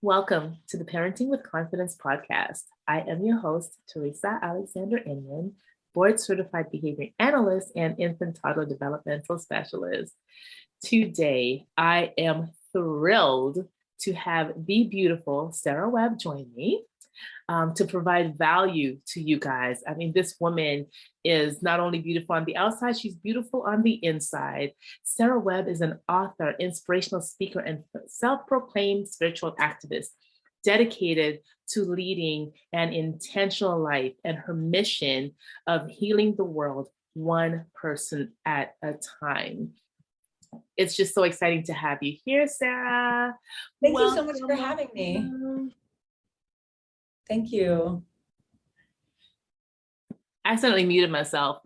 Welcome to the Parenting with Confidence podcast. I am your host, Teresa Alexander Inman, board certified behavior analyst and infant toddler developmental specialist. Today, I am thrilled to have the beautiful Sara Webb join me to provide value to you guys. I mean, this woman is not only beautiful on the outside, she's beautiful on the inside. Sara Webb is an author, inspirational speaker, and self-proclaimed spiritual activist dedicated to leading an intentional life and her mission of healing the world one person at a time. It's just so exciting to have you here, Sara. Thank you so much for having me. Thank you. I accidentally muted myself.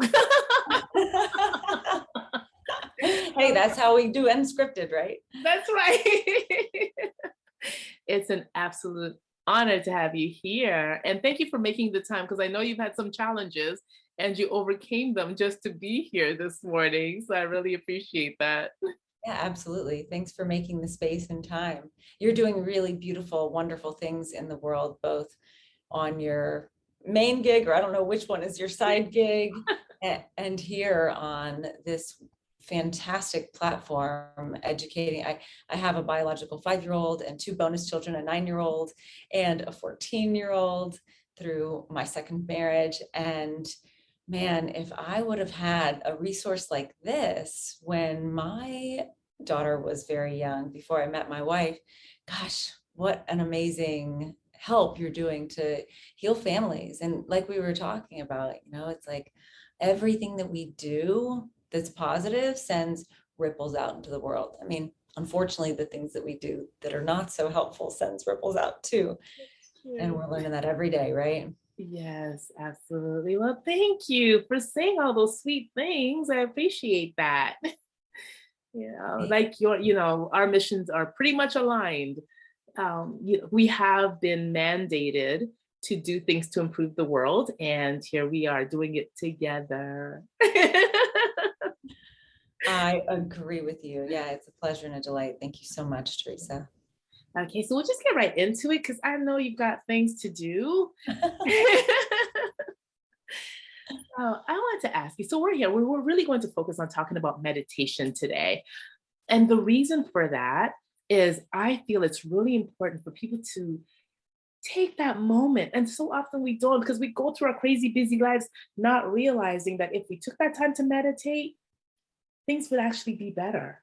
Hey, that's how we do unscripted, right? That's right. It's an absolute honor to have you here. And thank you for making the time, because I know you've had some challenges and you overcame them just to be here this morning. So I really appreciate that. Yeah, absolutely. Thanks for making the space and time. You're doing really beautiful, wonderful things in the world, both on your main gig, or I don't know which one is your side gig, and here on this fantastic platform educating. I have a biological 5-year-old and 2 bonus children, a 9-year-old and a 14-year-old through my second marriage. And man, if I would have had a resource like this when my daughter was very young, before I met my wife, gosh, what an amazing help you're doing to heal families. And like we were talking about, it's like everything that we do that's positive sends ripples out into the world. I mean, unfortunately, the things that we do that are not so helpful sends ripples out too. And we're learning that every day, right? Yes, absolutely. Well, thank you for saying all those sweet things. I appreciate that. Like our missions are pretty much aligned. We have been mandated to do things to improve the world, and here we are doing it together. I agree with you. Yeah, it's a pleasure and a delight. Thank you so much, Teresa. Okay, so we'll just get right into it because I know you've got things to do. I wanted to ask you, so we're here, we're really going to focus on talking about meditation today. And the reason for that is I feel it's really important for people to take that moment. And so often we don't, because we go through our crazy busy lives, not realizing that if we took that time to meditate, things would actually be better,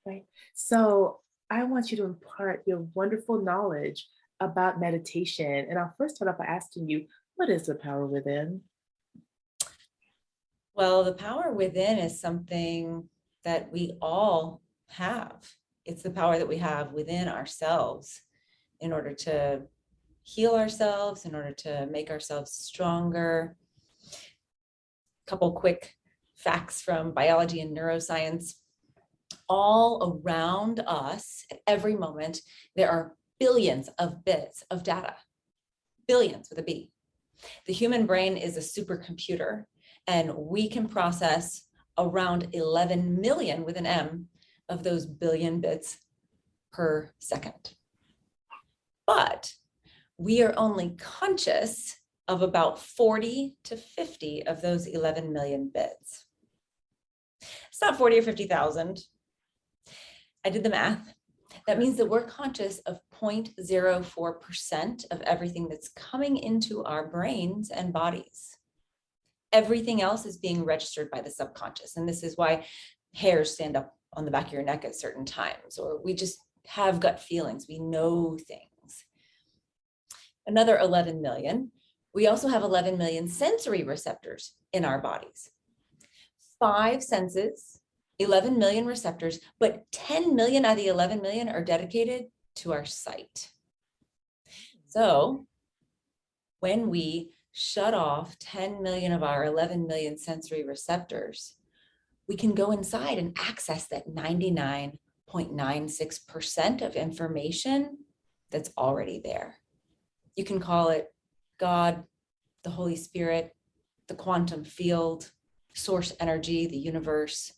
right? So I want you to impart your wonderful knowledge about meditation. And I'll first start off by asking you, what is the power within? Well, the power within is something that we all have. It's the power that we have within ourselves in order to heal ourselves, in order to make ourselves stronger. A couple quick facts from biology and neuroscience. All around us at every moment, there are billions of bits of data, billions with a B. The human brain is a supercomputer, and we can process around 11 million with an M of those billion bits per second. But we are only conscious of about 40 to 50 of those 11 million bits. It's not 40 or 50,000. I did the math. That means that we're conscious of 0.04% of everything that's coming into our brains and bodies. Everything else is being registered by the subconscious. And this is why hairs stand up on the back of your neck at certain times, or we just have gut feelings. We know things. Another 11 million. We also have 11 million sensory receptors in our bodies. 5 senses, 11 million receptors, but 10 million out of the 11 million are dedicated to our sight. So when we shut off 10 million of our 11 million sensory receptors, we can go inside and access that 99.96% of information that's already there. You can call it God, the Holy Spirit, the quantum field, source energy, the universe.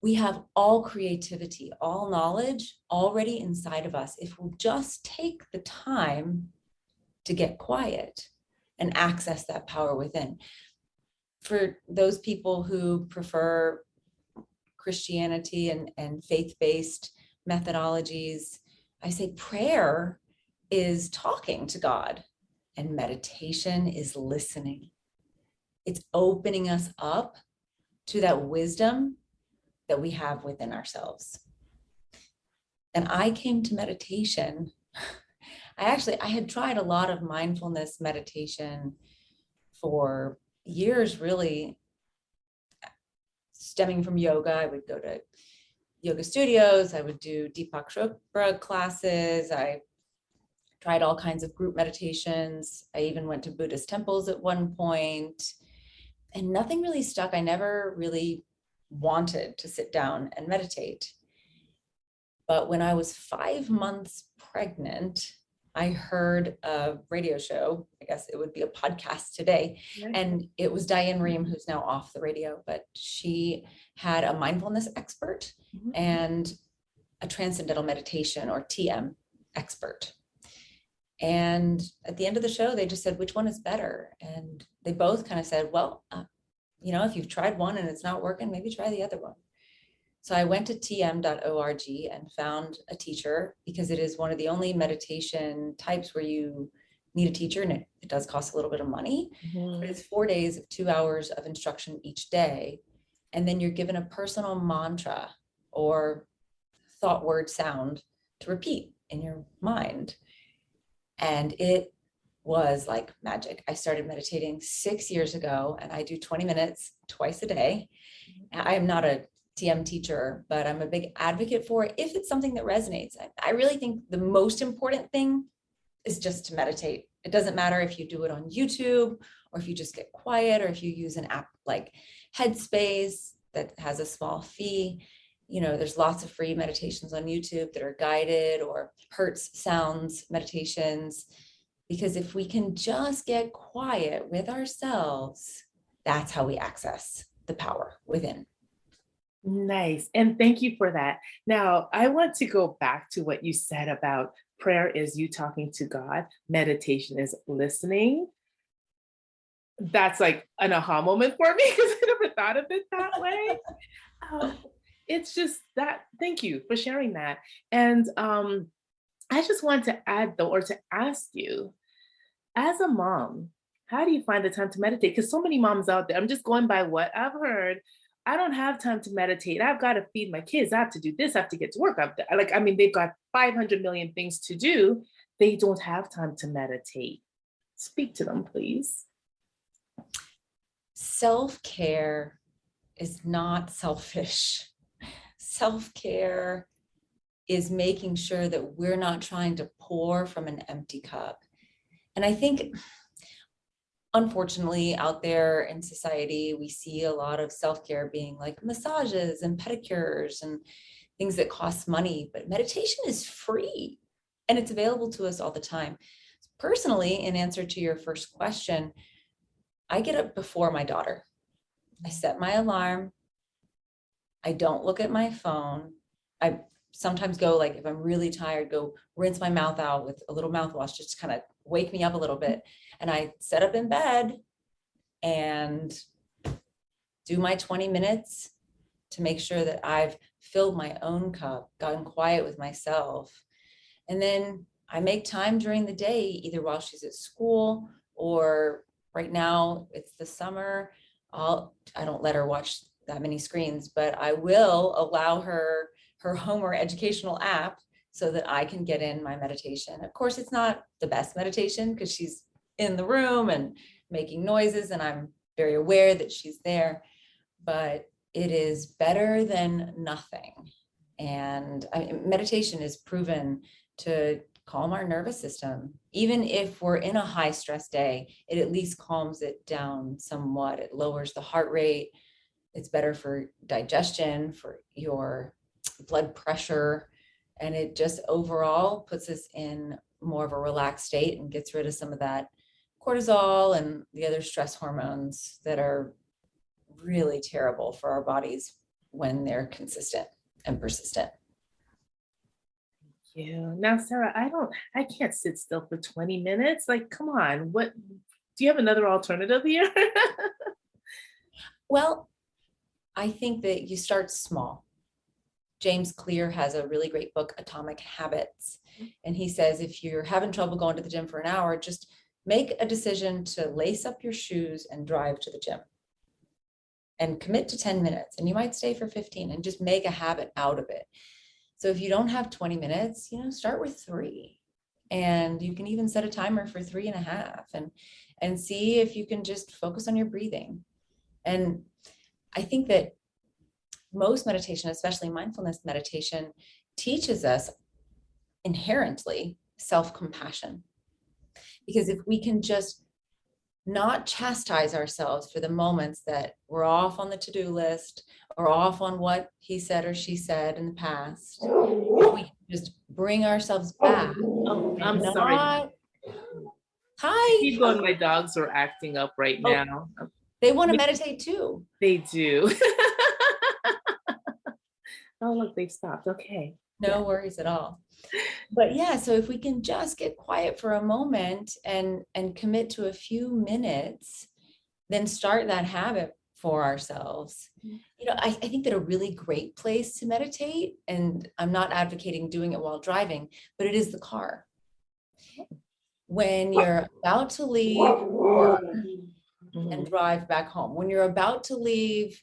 We have all creativity, all knowledge already inside of us if we'll just take the time to get quiet and access that power within. For those people who prefer Christianity and faith-based methodologies, I say prayer is talking to God and meditation is listening. It's opening us up to that wisdom that we have within ourselves. And I came to meditation. I had tried a lot of mindfulness meditation for years, really, stemming from yoga. I would go to yoga studios. I would do Deepak Chopra classes. I tried all kinds of group meditations. I even went to Buddhist temples at one point, and nothing really stuck. I never really wanted to sit down and meditate. But when I was 5 months pregnant, I heard a radio show, I guess it would be a podcast today. Right. And it was Diane Rehm, who's now off the radio, but she had a mindfulness expert and a transcendental meditation or TM expert. And at the end of the show, they just said, which one is better? And they both kind of said, well, if you've tried one and it's not working, maybe try the other one. So I went to tm.org and found a teacher, because it is one of the only meditation types where you need a teacher, and it does cost a little bit of money. But it's 4 days of 2 hours of instruction each day. And then you're given a personal mantra or thought, word, sound to repeat in your mind. And it was like magic. I started meditating 6 years ago, and I do 20 minutes twice a day. I am not a TM teacher, but I'm a big advocate for it if it's something that resonates. I really think the most important thing is just to meditate. It doesn't matter if you do it on YouTube or if you just get quiet, or if you use an app like Headspace that has a small fee. There's lots of free meditations on YouTube that are guided, or Hertz sounds meditations, because if we can just get quiet with ourselves, that's how we access the power within. Nice. And thank you for that. Now, I want to go back to what you said about prayer is you talking to God, meditation is listening. That's like an aha moment for me, because I never thought of it that way. It's just that, thank you for sharing that. And I just want to add, though, or to ask you, as a mom, how do you find the time to meditate? Because so many moms out there, I'm just going by what I've heard, I don't have time to meditate. I've got to feed my kids. I have to do this. I have to get to work. They've got 500 million things to do. They don't have time to meditate. Speak to them, please. Self-care is not selfish. Self-care is making sure that we're not trying to pour from an empty cup. And I think, unfortunately, out there in society, we see a lot of self-care being like massages and pedicures and things that cost money, but meditation is free and it's available to us all the time. Personally, in answer to your first question, I get up before my daughter. I set my alarm. I don't look at my phone. I sometimes go, like, if I'm really tired, go rinse my mouth out with a little mouthwash, just to kind of wake me up a little bit. And I set up in bed and do my 20 minutes to make sure that I've filled my own cup, gotten quiet with myself. And then I make time during the day, either while she's at school, or right now it's the summer. I don't let her watch that many screens, but I will allow her home or educational app so that I can get in my meditation. Of course, it's not the best meditation because she's in the room and making noises, and I'm very aware that she's there, but it is better than nothing. And meditation is proven to calm our nervous system. Even if we're in a high stress day, it at least calms it down somewhat. It lowers the heart rate. It's better for digestion, for your blood pressure, and it just overall puts us in more of a relaxed state and gets rid of some of that cortisol and the other stress hormones that are really terrible for our bodies when they're consistent and persistent. Yeah. Now, Sarah, I can't sit still for 20 minutes. Like, come on. What do you have another alternative here? Well, I think that you start small. James Clear has a really great book, Atomic Habits. And he says, if you're having trouble going to the gym for an hour, just make a decision to lace up your shoes and drive to the gym and commit to 10 minutes. And you might stay for 15 and just make a habit out of it. So if you don't have 20 minutes, start with 3. And you can even set a timer for 3.5 and see if you can just focus on your breathing. And I think that most meditation, especially mindfulness meditation, teaches us inherently self-compassion. Because if we can just not chastise ourselves for the moments that we're off on the to-do list or off on what he said or she said in the past, we can just bring ourselves back. Oh, I'm sorry. Hi. Keep going. My dogs are acting up right now. They want to meditate too. They do. Oh, look, they stopped. Okay. No worries at all. But yeah, so if we can just get quiet for a moment and commit to a few minutes, then start that habit for ourselves. I think that a really great place to meditate, and I'm not advocating doing it while driving, but it is the car. When you're about to leave work and drive back home, when you're about to leave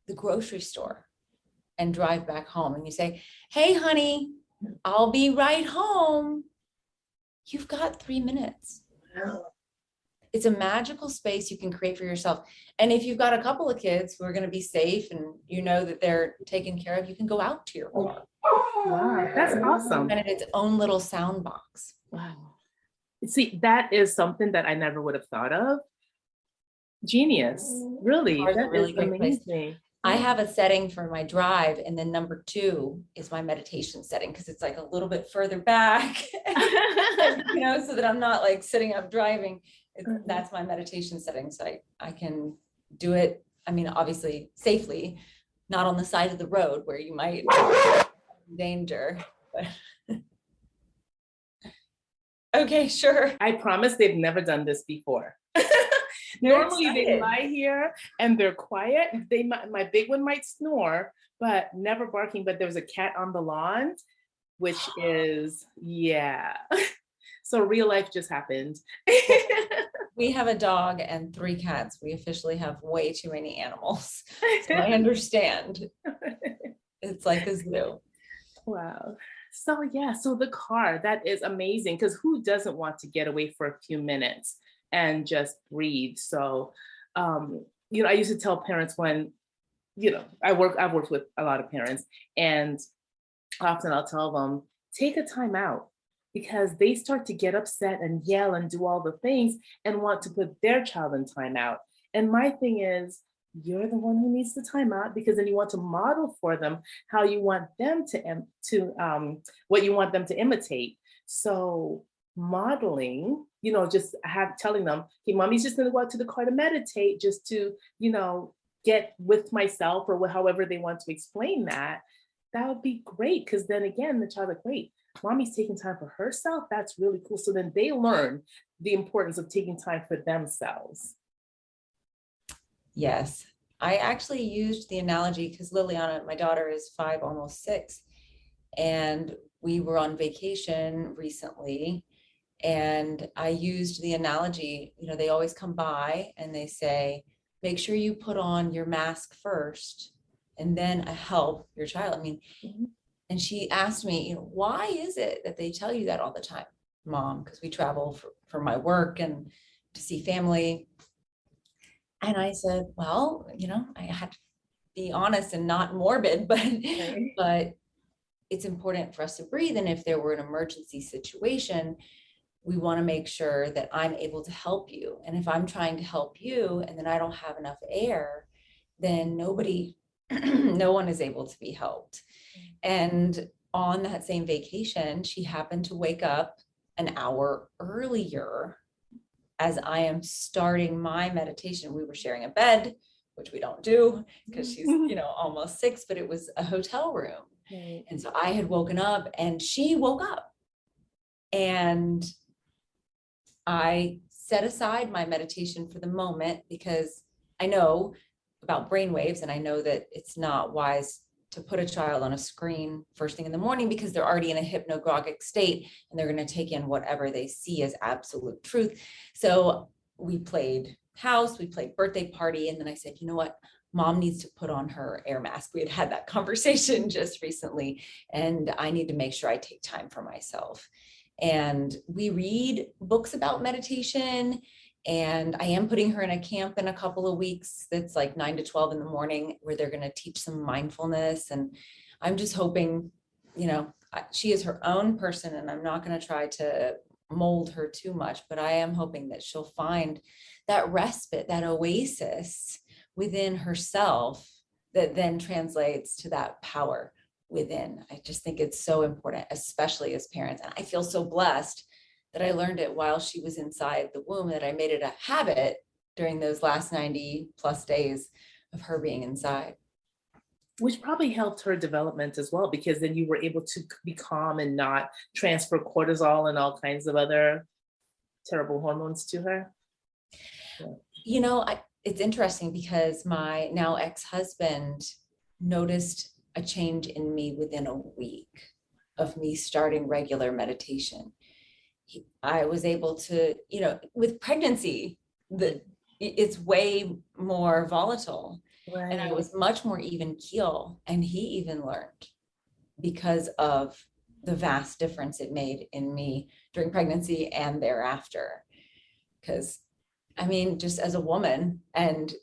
the grocery store and drive back home, and you say, hey, honey, I'll be right home. You've got 3 minutes. It's a magical space you can create for yourself. And if you've got a couple of kids who are going to be safe and that they're taken care of, you can go out to your car. Wow, that's awesome. And its own little sound box. Wow. See, that is something that I never would have thought of. Genius. Really. That is amazing. I have a setting for my drive, and then number 2 is my meditation setting, because it's like a little bit further back, so that I'm not like sitting up driving. That's my meditation setting. So I can do it. I mean, obviously safely, not on the side of the road where you might danger. But okay, sure. I promise they've never done this before. Normally they lie here and they're quiet. My big one might snore, but never barking. But there's a cat on the lawn, which is, yeah. So real life just happened. We have a dog and 3 cats. We officially have way too many animals. So I understand. It's like a zoo. Wow. So yeah, so the car, that is amazing, because who doesn't want to get away for a few minutes and just breathe? So, I used to tell parents when, I've worked with a lot of parents, and often I'll tell them, take a time out, because they start to get upset and yell and do all the things and want to put their child in timeout. And my thing is, you're the one who needs the timeout, because then you want to model for them how you want them what you want them to imitate. So modeling, just telling them, hey, mommy's just going to go out to the car to meditate, just to, get with myself, or however they want to explain that. That would be great, because then again, the child like, wait, mommy's taking time for herself. That's really cool. So then they learn the importance of taking time for themselves. Yes, I actually used the analogy because Liliana, my daughter, is 5, almost 6. And we were on vacation recently. And I used the analogy, they always come by and they say, make sure you put on your mask first and then help your child. I mean, and she asked me, why is it that they tell you that all the time, Mom? Because we travel for my work and to see family. And I said, well, I had to be honest and not morbid, but it's important for us to breathe. And if there were an emergency situation, we want to make sure that I'm able to help you. And if I'm trying to help you and then I don't have enough air, then no one is able to be helped. And on that same vacation, she happened to wake up an hour earlier as I am starting my meditation. We were sharing a bed which we don't do because she's, almost 6, but it was a hotel room. Right. And so I had woken up and she woke up, and I set aside my meditation for the moment because I know about brain waves, and I know that it's not wise to put a child on a screen first thing in the morning because they're already in a hypnagogic state and they're going to take in whatever they see as absolute truth. So we played house, we played birthday party, and then I said, you know what? Mom needs to put on her air mask. We had that conversation just recently, and I need to make sure I take time for myself. And we read books about meditation, and I am putting her in a camp in a couple of weeks that's like 9 to 12 in the morning where they're going to teach some mindfulness. And I'm just hoping, she is her own person, and I'm not going to try to mold her too much, but I am hoping that she'll find that respite, that oasis within herself that then translates to that power within. I just think it's so important, especially as parents. And I feel so blessed that I learned it while she was inside the womb, that I made it a habit during those last 90 plus days of her being inside. Which probably helped her development as well, because then you were able to be calm and not transfer cortisol and all kinds of other terrible hormones to her. Yeah. It's interesting because my now ex-husband noticed a change in me within a week of me starting regular meditation. I was able to, with pregnancy, it's way more volatile. Right. And I was much more even keel. And he even learned because of the vast difference it made in me during pregnancy and thereafter. Because just as a woman and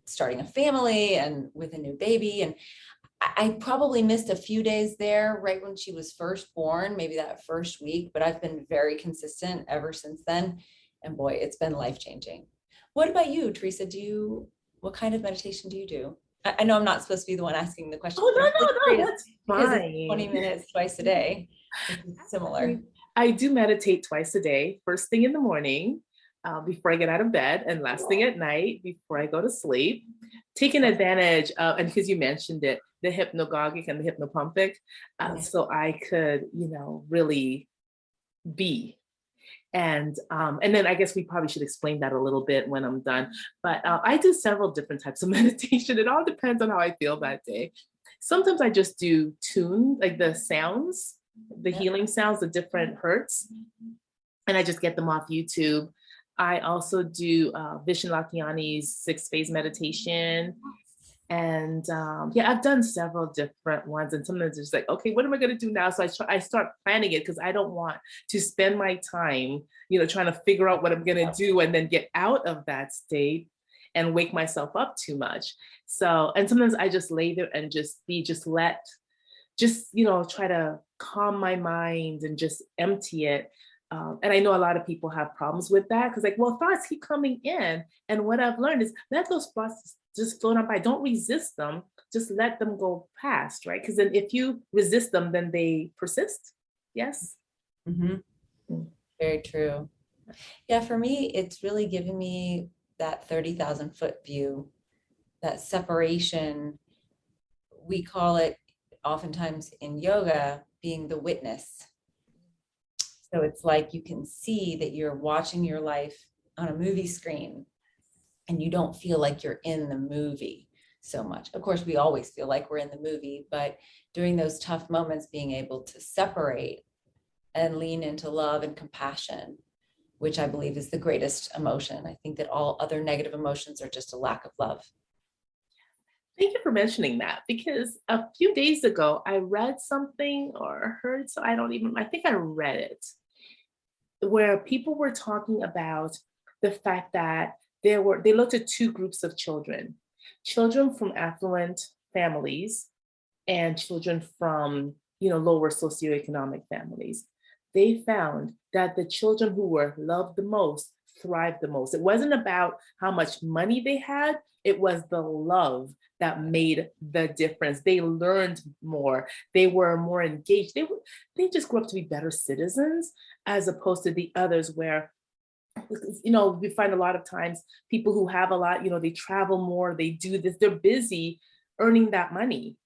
starting a family and with a new baby, and I probably missed a few days there right when she was first born, maybe that first week, but I've been very consistent ever since then. And boy, it's been life-changing. What about you, Teresa? What kind of meditation do you do? I know I'm not supposed to be the one asking the question. Oh, no, that's fine. 20 minutes twice a day, which is similar. I do meditate twice a day, first thing in the morning, before I get out of bed, and last thing at night before I go to sleep, taking advantage of, and because you mentioned it, the hypnagogic and the hypnopumpic, so I could, really be. And then I guess we probably should explain that a little bit when I'm done. But I do several different types of meditation. It all depends on how I feel that day. Sometimes I just do tune, like the sounds, the healing sounds, the different hertz, and I just get them off YouTube. I also do Vishen Lakhiani's 6-phase meditation. And I've done several different ones. And sometimes it's like, okay, what am I going to do now? So I start planning it because I don't want to spend my time, trying to figure out what I'm going to do and then get out of that state and wake myself up too much. So, and sometimes I just lay there and try to calm my mind and just empty it. And I know a lot of people have problems with that because thoughts keep coming in. And what I've learned is let those thoughts just float on by. Don't resist them. Just let them go past, right? Because then if you resist them, then they persist. Yes. Mm-hmm. Very true. Yeah, for me, it's really giving me that 30,000 foot view, that separation. We call it oftentimes in yoga being the witness. So it's like you can see that you're watching your life on a movie screen and you don't feel like you're in the movie so much. Of course, we always feel like we're in the movie, but during those tough moments, being able to separate and lean into love and compassion, which I believe is the greatest emotion. I think that all other negative emotions are just a lack of love. Thank you for mentioning that, because a few days ago, I read something or heard, I think I read it, where people were talking about the fact that they looked at two groups of children from affluent families and children from, lower socioeconomic families. They found that the children who were loved the most thrived the most. It wasn't about how much money they had. It was the love that made the difference. They learned more. They were more engaged. They just grew up to be better citizens, as opposed to the others where we find a lot of times people who have a lot, they travel more, they do this, they're busy earning that money.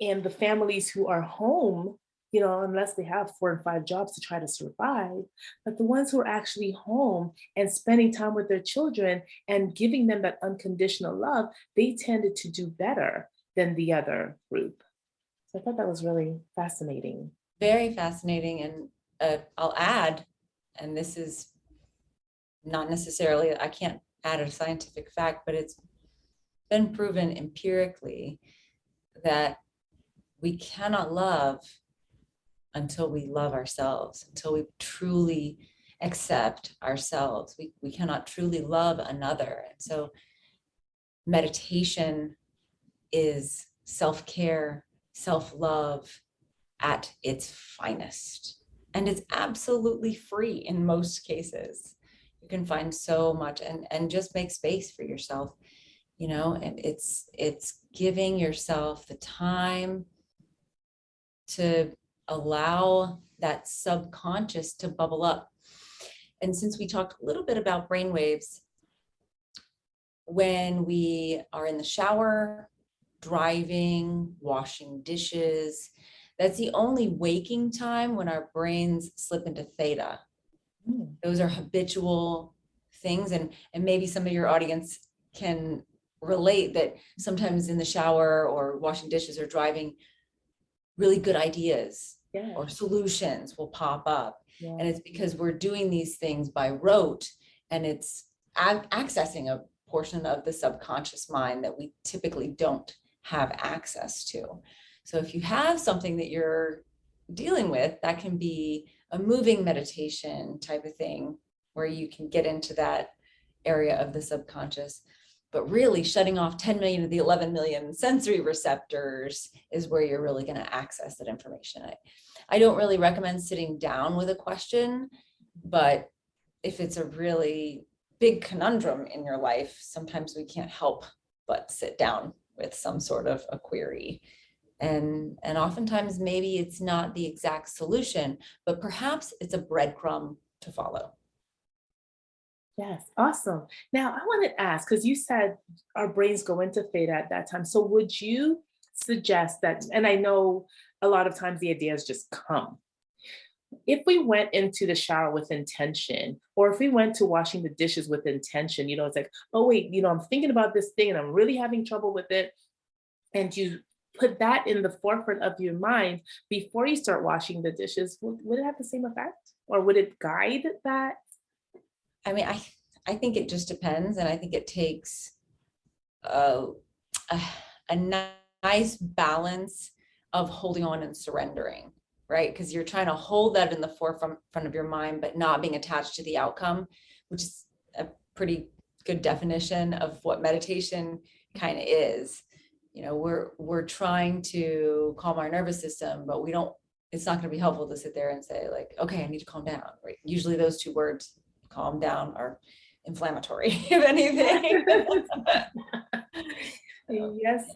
And the families who are home, unless they have 4 and 5 jobs to try to survive, but the ones who are actually home and spending time with their children and giving them that unconditional love, they tended to do better than the other group. So I thought that was really fascinating. Very fascinating. And I'll add, and this is not necessarily, I can't add a scientific fact, but it's been proven empirically that we cannot love until we love ourselves, until we truly accept ourselves. We cannot truly love another. And so meditation is self-care, self-love at its finest. And it's absolutely free in most cases. You can find so much, and just make space for yourself, and it's giving yourself the time to allow that subconscious to bubble up. And since we talked a little bit about brainwaves, when we are in the shower, driving, washing dishes, that's the only waking time when our brains slip into theta. Those are habitual things. And maybe some of your audience can relate that sometimes in the shower or washing dishes or driving, really good ideas or solutions will pop up. Yeah. And it's because we're doing these things by rote, and it's accessing a portion of the subconscious mind that we typically don't have access to. So if you have something that you're dealing with, that can be a moving meditation type of thing where you can get into that area of the subconscious. But really shutting off 10 million of the 11 million sensory receptors is where you're really going to access that information. I don't really recommend sitting down with a question, but if it's a really big conundrum in your life, sometimes we can't help but sit down with some sort of a query. And oftentimes maybe it's not the exact solution, but perhaps it's a breadcrumb to follow. Yes, awesome. Now, I want to ask, because you said our brains go into theta at that time. So, would you suggest that? And I know a lot of times the ideas just come. If we went into the shower with intention, or if we went to washing the dishes with intention, it's like, oh, wait, I'm thinking about this thing and I'm really having trouble with it. And you put that in the forefront of your mind before you start washing the dishes, would it have the same effect? Or would it guide that? I mean, I think it just depends. And I think it takes a nice balance of holding on and surrendering, right? Because you're trying to hold that in the forefront of your mind, but not being attached to the outcome, which is a pretty good definition of what meditation kind of is. We're trying to calm our nervous system, but it's not going to be helpful to sit there and say like, okay, I need to calm down, right? Usually those two words, calm down, are inflammatory, if anything. Yes.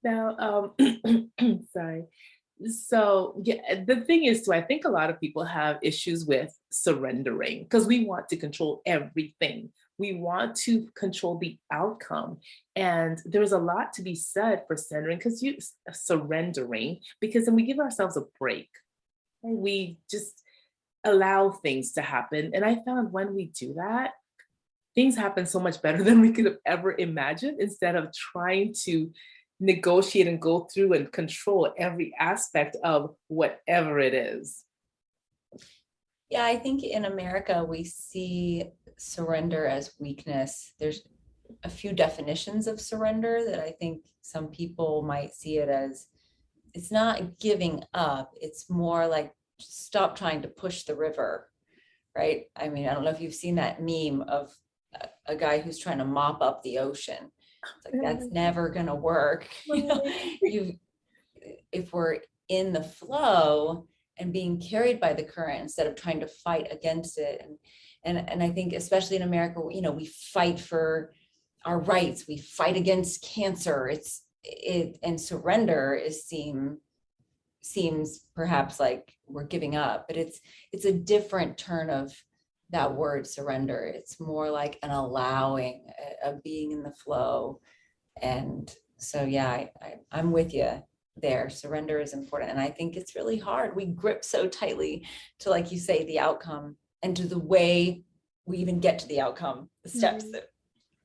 Now, sorry. So yeah, the thing is too, I think a lot of people have issues with surrendering because we want to control everything. We want to control the outcome. And there's a lot to be said for surrendering, because then we give ourselves a break. Right? We just allow things to happen. And I found when we do that, things happen so much better than we could have ever imagined, instead of trying to negotiate and go through and control every aspect of whatever it is. Yeah, I think in America, we see surrender as weakness. There's a few definitions of surrender that I think some people might see it as. It's not giving up. It's more like stop trying to push the river, right? I mean, I don't know if you've seen that meme of a guy who's trying to mop up the ocean. It's like, that's never going to work. If we're in the flow and being carried by the current instead of trying to fight against it. And I think especially in America, we fight for our rights. We fight against cancer. And surrender seems perhaps like we're giving up, but it's a different turn of that word surrender. It's more like an allowing, a being in the flow. And so, yeah, I'm with you there. Surrender is important. And I think it's really hard. We grip so tightly to, like you say, the outcome and to the way we even get to the outcome, the steps that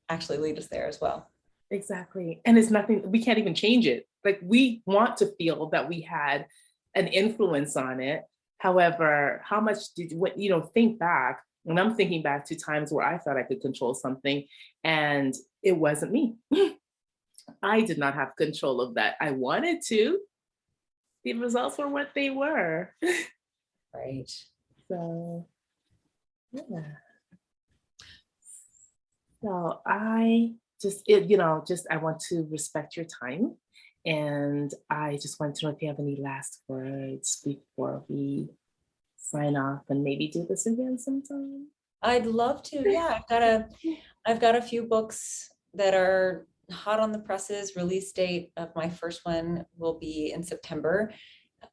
actually lead us there as well. Exactly. And it's nothing, we can't even change it. Like, we want to feel that we had an influence on it. However, how much did you, think back, and I'm thinking back to times where I thought I could control something and it wasn't me. I did not have control of that. I wanted to. The results were what they were. Right. So, yeah. So I I want to respect your time. And I just want to know if you have any last words before we sign off and maybe do this again sometime. I'd love to. Yeah, I've got a few books that are hot on the presses. Release date of my first one will be in September.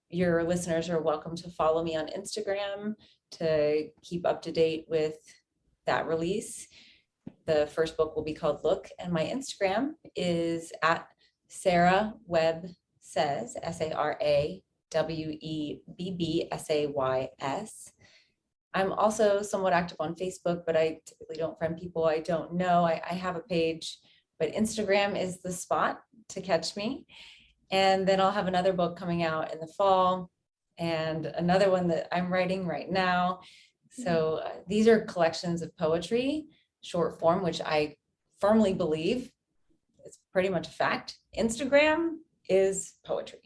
Your listeners are welcome to follow me on Instagram to keep up to date with that release. The first book will be called Look, and my Instagram is at Sara Webb Says, SarawebBsays. I'm also somewhat active on Facebook, but I typically don't friend people I don't know. I have a page, but Instagram is the spot to catch me. And then I'll have another book coming out in the fall and another one that I'm writing right now. So these are collections of poetry, short form, which I firmly believe, it's pretty much a fact. Instagram is poetry.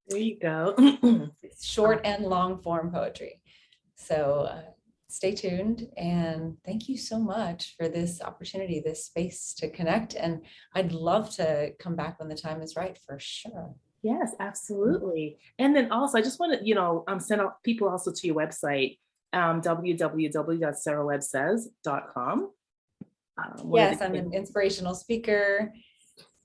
There you go. It's short and long form poetry. So stay tuned, and thank you so much for this opportunity, this space to connect. And I'd love to come back when the time is right, for sure. Yes, absolutely. And then also, I just want to, send out people also to your website, www.sarawebsays.com. Yes, I'm an inspirational speaker.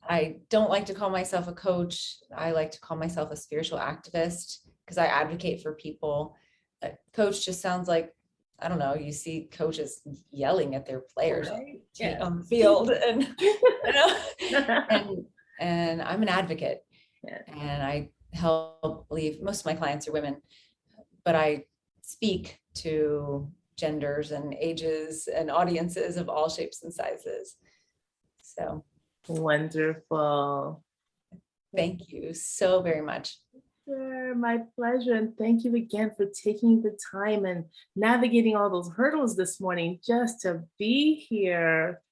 I don't like to call myself a coach. I like to call myself a spiritual activist because I advocate for people. A coach just sounds like, I don't know, you see coaches yelling at their players on the field, and and I'm an advocate. And I believe most of my clients are women, but I speak to genders and ages and audiences of all shapes and sizes. So wonderful. Thank you so very much. Sure, my pleasure. And thank you again for taking the time and navigating all those hurdles this morning just to be here.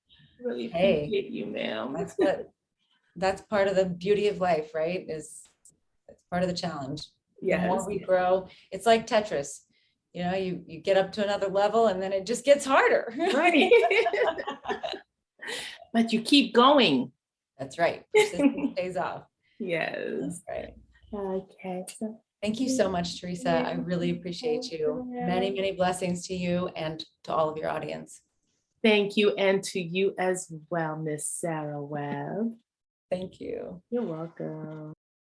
Really appreciate you, ma'am. That's part of the beauty of life, right? It's part of the challenge. Yes. The more we grow, it's like Tetris. You get up to another level and then it just gets harder. Right. But you keep going. That's right. Persistence pays off. Yes. That's right. Okay. So thank you so much, Teresa. I really appreciate you. Many, many blessings to you and to all of your audience. Thank you. And to you as well, Miss Sara Webb. Thank you. You're welcome.